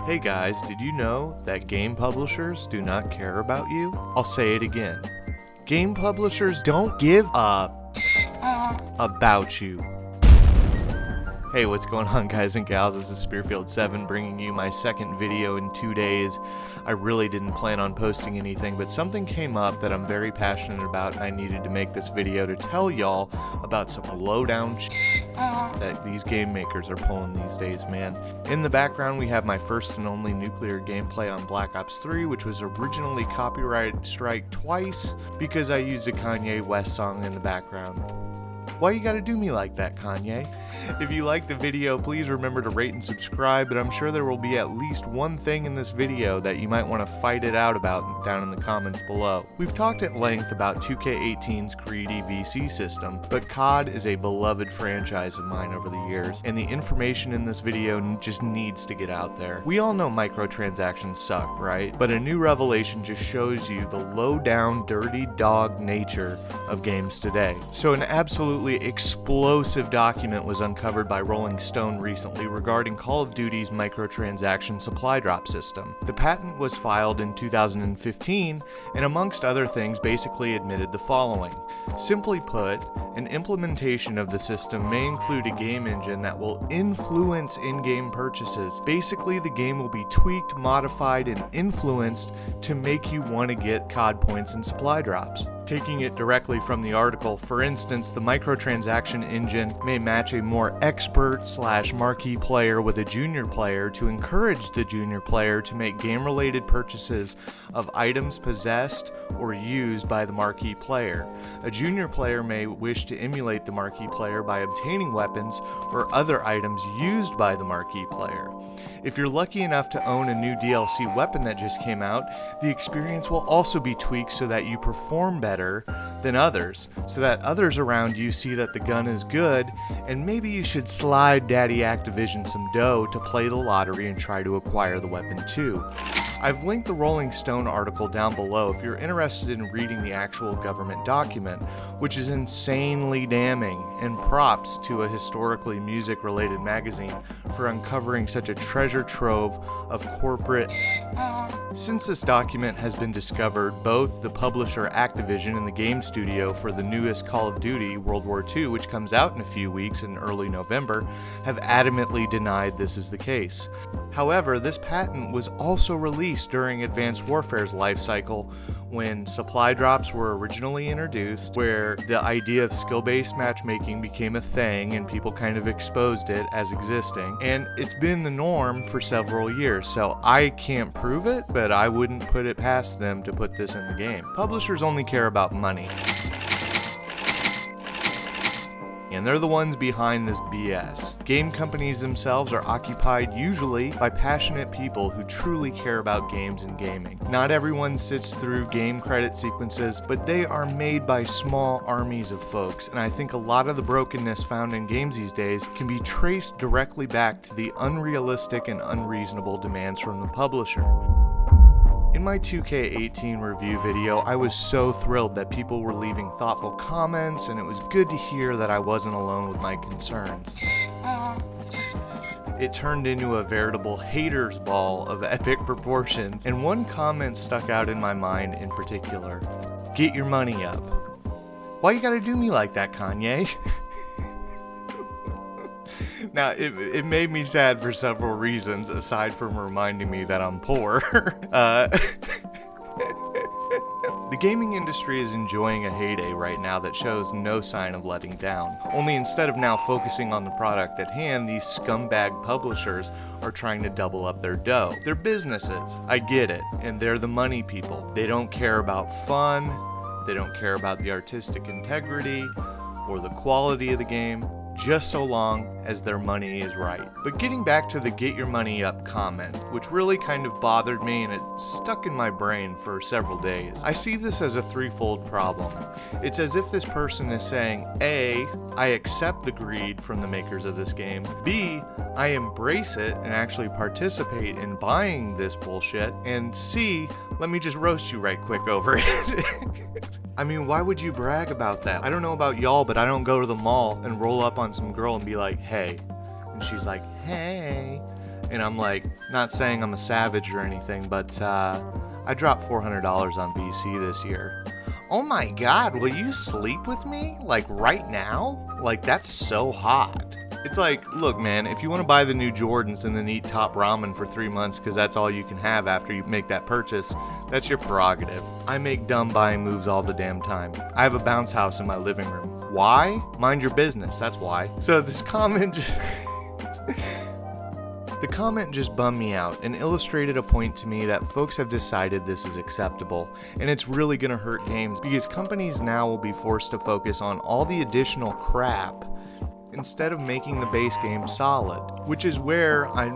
Hey guys, did you know that game publishers do not care about you? I'll say it again. Game publishers don't give a about you. Hey, what's going on, guys and gals? This is Spearfield7 bringing you my second video in 2 days. I really didn't plan on posting anything, but something came up that I'm very passionate about, and I needed to make this video to tell y'all about some lowdown that these game makers are pulling these days, man. In the background, we have my first and only nuclear gameplay on Black Ops 3, which was originally copyright strike twice because I used a Kanye West song in the background. Why you gotta do me like that, Kanye? If you liked the video, please remember to rate and subscribe, but I'm sure there will be at least one thing in this video that you might want to fight it out about down in the comments below. We've talked at length about 2K18's greedy VC system, but COD is a beloved franchise of mine over the years, and the information in this video just needs to get out there. We all know microtransactions suck, right? But a new revelation just shows you the low-down, dirty dog nature of games today. So an absolutely explosive document was uncovered by Rolling Stone recently regarding Call of Duty's microtransaction supply drop system. The patent was filed in 2015 and amongst other things basically admitted the following. Simply put, an implementation of the system may include a game engine that will influence in-game purchases. Basically, the game will be tweaked, modified, and influenced to make you want to get COD points and supply drops. Taking it directly from the article, for instance, the microtransaction engine may match a more expert/marquee player with a junior player to encourage the junior player to make game-related purchases of items possessed or used by the marquee player. A junior player may wish to emulate the marquee player by obtaining weapons or other items used by the marquee player. If you're lucky enough to own a new DLC weapon that just came out, the experience will also be tweaked so that you perform better than others, so that others around you see that the gun is good, and maybe you should slide Daddy Activision some dough to play the lottery and try to acquire the weapon too. I've linked the Rolling Stone article down below if you're interested in reading the actual government document, which is insanely damning, and props to a historically music-related magazine for uncovering such a treasure trove of corporate. Since this document has been discovered, both the publisher Activision and the game studio for the newest Call of Duty World War II, which comes out in a few weeks in early November, have adamantly denied this is the case. However, this patent was also released during Advanced Warfare's life cycle when supply drops were originally introduced, where the idea of skill-based matchmaking became a thing and people kind of exposed it as existing, and it's been the norm for several years, so I can't prove it, but I wouldn't put it past them to put this in the game. Publishers only care about money, and they're the ones behind this BS. Game companies themselves are occupied usually by passionate people who truly care about games and gaming. Not everyone sits through game credit sequences, but they are made by small armies of folks, and I think a lot of the brokenness found in games these days can be traced directly back to the unrealistic and unreasonable demands from the publisher. In my 2K18 review video, I was so thrilled that people were leaving thoughtful comments, and it was good to hear that I wasn't alone with my concerns. It turned into a veritable haters ball of epic proportions, and one comment stuck out in my mind in particular. Get your money up. Why you gotta do me like that, Kanye? Now, it made me sad for several reasons, aside from reminding me that I'm poor. The gaming industry is enjoying a heyday right now that shows no sign of letting down. Only instead of now focusing on the product at hand, these scumbag publishers are trying to double up their dough. They're businesses, I get it, and they're the money people. They don't care about fun, they don't care about the artistic integrity or the quality of the game, just so long as their money is right. But getting back to the get your money up comment, which really kind of bothered me and it stuck in my brain for several days. I see this as a threefold problem. It's as if this person is saying, A, I accept the greed from the makers of this game, B, I embrace it and actually participate in buying this bullshit, and C, let me just roast you right quick over it. I mean, why would you brag about that? I don't know about y'all, but I don't go to the mall and roll up on some girl and be like, hey. And she's like, hey. And I'm like, not saying I'm a savage or anything, but I dropped $400 on VC this year. Oh my God, will you sleep with me? Like right now? Like that's so hot. It's like, look man, if you want to buy the new Jordans and then eat top ramen for 3 months because that's all you can have after you make that purchase, that's your prerogative. I make dumb buying moves all the damn time. I have a bounce house in my living room. Why? Mind your business, that's why. So this comment just... The comment just bummed me out and illustrated a point to me that folks have decided this is acceptable, and it's really gonna hurt games because companies now will be forced to focus on all the additional crap instead of making the base game solid, which is where I have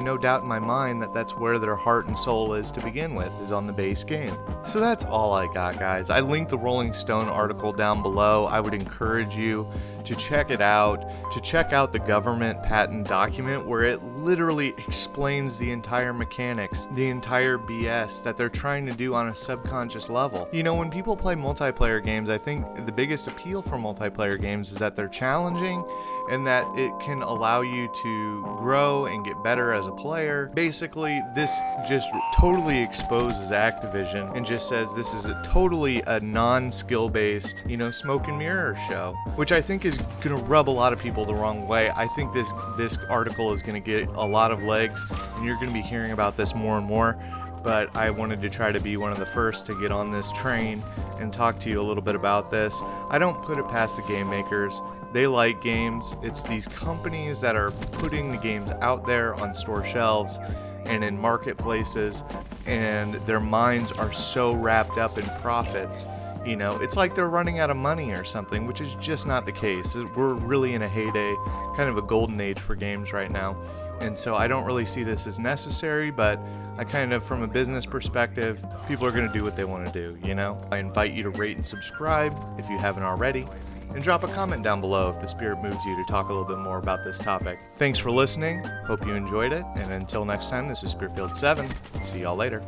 no doubt in my mind that that's where their heart and soul is to begin with, is on the base game. So that's all I got, guys. I linked the Rolling Stone article down below. I would encourage you to check it out, to check out the government patent document where it literally explains the entire mechanics, the entire BS that they're trying to do on a subconscious level. You know, when people play multiplayer games, I think the biggest appeal for multiplayer games is that they're challenging and that it can allow you to grow and get better as a player. Basically, this just totally exposes Activision and just says this is totally a non-skill based, smoke and mirror show, which I think is gonna rub a lot of people the wrong way. I think this article is gonna get a lot of legs and you're gonna be hearing about this more and more. But I wanted to try to be one of the first to get on this train and talk to you a little bit about this. I don't put it past the game makers. They like games. It's these companies that are putting the games out there on store shelves and in marketplaces, and their minds are so wrapped up in profits. It's like they're running out of money or something, which is just not the case. We're really in a heyday, kind of a golden age for games right now. And so I don't really see this as necessary, but I kind of, from a business perspective, people are going to do what they want to do, I invite you to rate and subscribe if you haven't already, and drop a comment down below if the spirit moves you to talk a little bit more about this topic. Thanks for listening. Hope you enjoyed it. And until next time, this is Spearfield 7. See y'all later.